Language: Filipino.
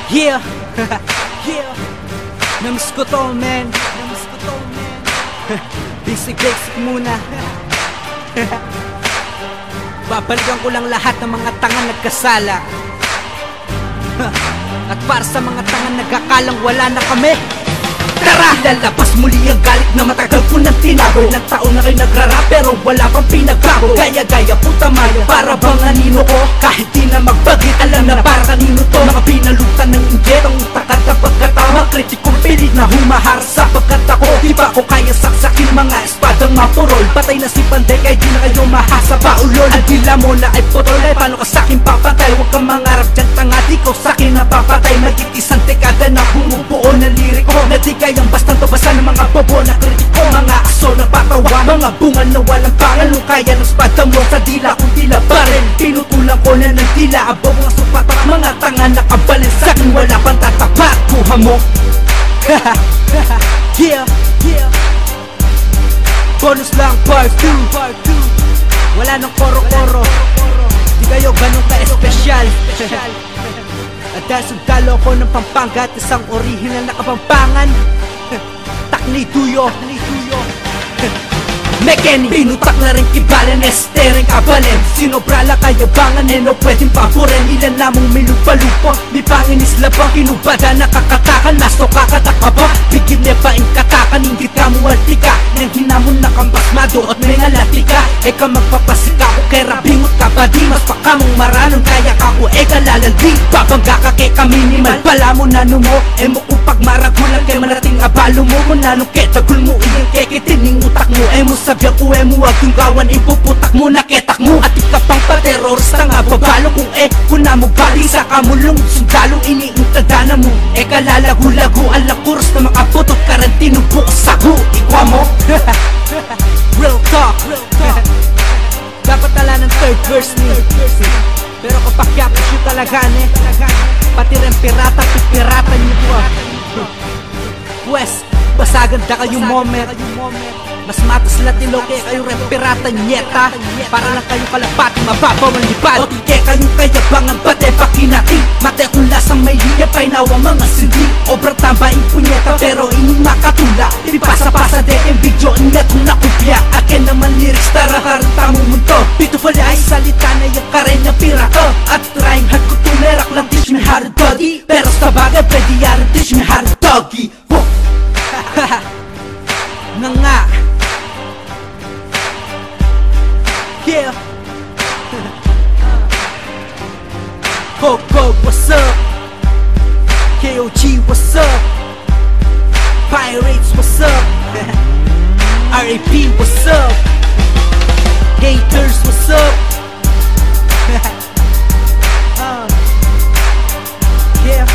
Yeah. Yeah. Namiss ko to, man. Namiss ko to, man. Basic muna. Babalikan ko lang lahat ng mga tanga nagkasala. At para sa mga tanga nagkakalang wala na kami, tara! Lalabas muli ang galit na matagal ko nang tinago. Ilang taon na kayo nagrarap pero wala pang pinagbago. Gaya-gaya puta mayo, para bang anino ko? Kahit di na magbagit, alam na para kanino to. Mga pinalutan ng inggit, ang utak at ang pagkatama. Kritikong pilit na humahar sapagkat ako di ba ko kaya saksakin mga espadang mapurol. Patay na si Panday kaya di na kayo mahasa pa ulol. Ang dila mo na ay putol, ay paano ka sakin papatay? Huwag kang mangarap dyan tanga, di ko sakin napapatay. Magit isang dekada na bumubuo na liriko, na di kayang bastang tubasan ng mga bobo na kritiko. Mga aso na patawa, mga bungal na walang pangal. Nung kaya ng espada mo sa dila kung tila baril, pinutulang ko na ng dila. Abo mga supatak, mga tanga nakabalin sa'kin, wala pang tatapat. Kuha mo. Yeah, yeah. Bonus lang, part 2. Wala nang koro-koro, di kayo ganun ka-espesyal. At dahil sundalo ko ng Pampanga at isang original na Kapampangan, takni tuyo Mekeni, pinutak na rin kibalan, estering kabalen. Sinobrala kayabangan, no pwedeng paboren. Ilan lamang may lupa-lupa, may panginis labang. Kinubada nakakatakan, nasto kakatak ba? Bigib niya pa ang katakan, inggit ka mo altika. Nang hinamon na kang basmado at may nalatika. Eka magpapasika ko, kay rabingot ka ba di? Mas pa kamong maranon, kaya ka ko eka lalaldi. Babangga ka kay ka minimal, pala mo na numo. Emo kung pagmaragulan kay manating abalo mo. Kung nanong ketagul mo, iyang kekitining utak mo. Emo sabihan ko emo, wag yung gawan, ipuputak mo, naketak mo. At ikapang pa-terorista nga babalo kung kung na mo bali sa kamulong sundalong iniintadana mo. Kalalago-lago ang lakuros na makaputot karantino bukas sago. Ikwa mo. Real talk. Dapat tala ng third verse ni, pero kapag yapos yung talagaan pati rin pirata, pipiratan nyo po. Pues, basagan da kayong moment. Mas matas latilo kaya kayo rin pirata nyeta. Para lang kayong kalapati, mababaw ang lipad. O tige kayong kayabangan, bate pakinati. Mate kung lasang may liya, painawa mga sindi. Obrang tambaing punyeta, pero ining makatula. Ipasa-pasa de yung video niya kung nakupya. Akin naman lyrics, tara harita mo munto. Beautiful ay salita na yung karenya pirata. At trying hard ko tulerak lang, teach me how to doggy. Pero sa bagay, pwede yaran, teach me how to doggy. Nga nga. Yeah. Coco, what's up? KOG, what's up? Pirates, what's up? RAP, what's up? Haters, what's up? Yeah.